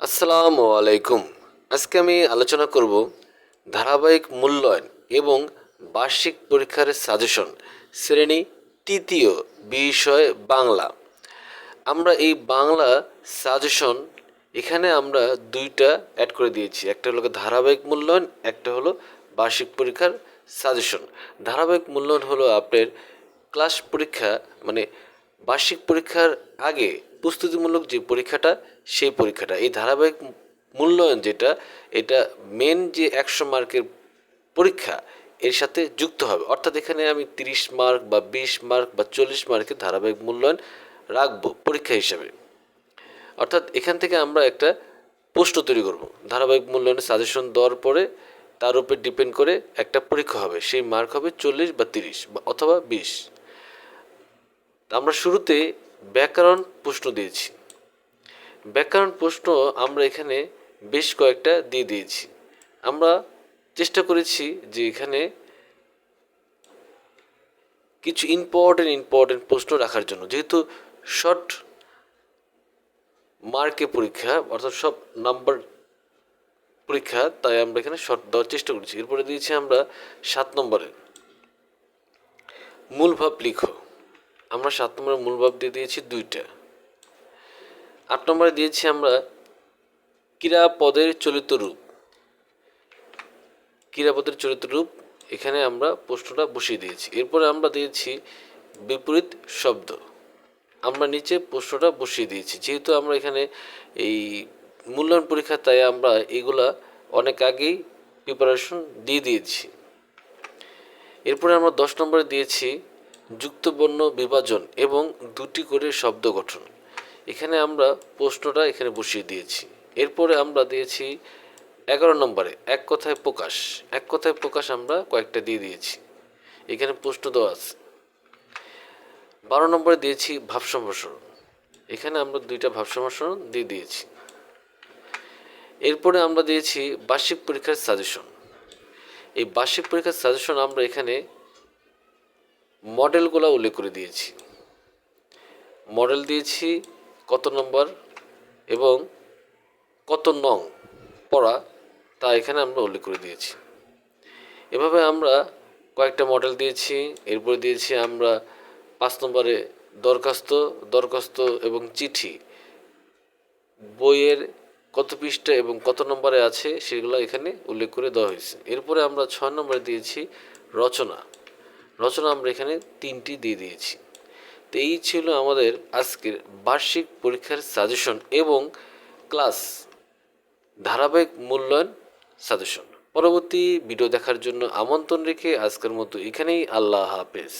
আসসালামু আলাইকুম। আজকে আমি আলোচনা করব ধারাবাহিক মূল্যায়ন এবং বার্ষিক পরীক্ষার সাজেশন, শ্রেণী তৃতীয়, বিষয় বাংলা। আমরা এই বাংলা সাজেশন এখানে আমরা দুইটা অ্যাড করে দিয়েছি, একটা হলো ধারাবাহিক মূল্যায়ন, একটা হলো বার্ষিক পরীক্ষার সাজেশন। ধারাবাহিক মূল্যায়ন হলো আপনার ক্লাস পরীক্ষা, মানে বার্ষিক পরীক্ষার আগে প্রস্তুতিমূলক যে পরীক্ষাটা, সেই পরীক্ষাটা। এই ধারাবাহিক মূল্যায়ন যেটা, এটা মেন যে 100 মার্কের পরীক্ষা এর সাথে যুক্ত হবে। অর্থাৎ এখানে আমি 30 মার্ক বা 20 মার্ক বা 40 মার্কের ধারাবাহিক মূল্যায়ন রাখবো পরীক্ষা হিসাবে। অর্থাৎ এখান থেকে আমরা একটা প্রশ্ন তৈরি করব, ধারাবাহিক মূল্যায়নের সাজেশন দেওয়ার পরে তার উপর ডিপেন্ড করে একটা পরীক্ষা হবে, সেই মার্ক হবে 40 বা 30 বা অথবা 20। আমরা শুরুতে ব্যাকরণ প্রশ্ন দিয়েছি। ব্যাকরণ প্রশ্ন আমরা এখানে বেশ কয়েকটা দিয়ে দিয়েছি। আমরা চেষ্টা করেছি যে এখানে কিছু ইম্পর্টেন্ট প্রশ্ন রাখার জন্য, যেহেতু শর্ট মার্কে পরীক্ষা, অর্থাৎ সব নাম্বার পরীক্ষা, তাই আমরা এখানে শর্ট দেওয়ার চেষ্টা করেছি। এরপরে দিয়েছি আমরা 7 নম্বরে মূল ভাব লিখো। আমরা 7 নম্বরে মূল ভাব দিয়ে দিয়েছি 2টা। 8 নম্বরে দিয়েছি আমরা ক্রিয়াপদের চলিত রূপ। ক্রিয়াপদের চলিত রূপ এখানে আমরা প্রশ্নটা বসিয়ে দিয়েছি। এরপরে আমরা দিয়েছি বিপরীত শব্দ। আমরা নিচে প্রশ্নটা বসিয়ে দিয়েছি। যেহেতু আমরা এখানে এই মূল্যায়ন পরীক্ষা, তাই আমরা এগুলা অনেক আগেই প্রিপারেশন দিয়ে দিয়েছি। এরপরে আমরা 10 নম্বরে দিয়েছি যুক্তবর্ণ বিভাজন এবং 2টি করে শব্দ গঠন। এখানে আমরা প্রশ্নটা এখানে বসিয়ে দিয়েছি। এরপরে আমরা দিয়েছি 11 নম্বরে এক কথায় প্রকাশ। এক কথায় প্রকাশ আমরা কয়েকটা দিয়ে দিয়েছি, এখানে প্রশ্ন দেওয়া আছে। 12 নম্বরে দিয়েছি ভাব সম্প্রসারণ। এখানে আমরা 2টা ভাব সম্প্রসারণ দিয়ে দিয়েছি। এরপরে আমরা দিয়েছি বার্ষিক পরীক্ষার সাজেশন। এই বার্ষিক পরীক্ষার সাজেশন আমরা এখানে মডেলগুলো উল্লেখ করে দিয়েছি। মডেল দিয়েছি কত নম্বর এবং কত নং পড়া, তা এখানে আমরা উল্লেখ করে দিয়েছি। এভাবে আমরা কয়েকটা মডেল দিয়েছি। এরপরে দিয়েছি আমরা 5 নম্বরে দরখাস্ত এবং চিঠি, বইয়ের কত পৃষ্ঠা এবং কত নম্বরে আছে সেগুলো এখানে উল্লেখ করে দেওয়া হয়েছে। এরপরে আমরা 6 নম্বরে দিয়েছি রচনা। রচনা আমরা এখানে 3টি দিয়ে দিয়েছি। তো এই ছিল আমাদের আজকের বার্ষিক পরীক্ষার সাজেশন এবং ক্লাস ধারাবাহিক মূল্যায়ন সাজেশন। পরবর্তী ভিডিও দেখার জন্য আমন্ত্রণ রেখে আজকের মতো এখানেই, আল্লাহ হাফেজ।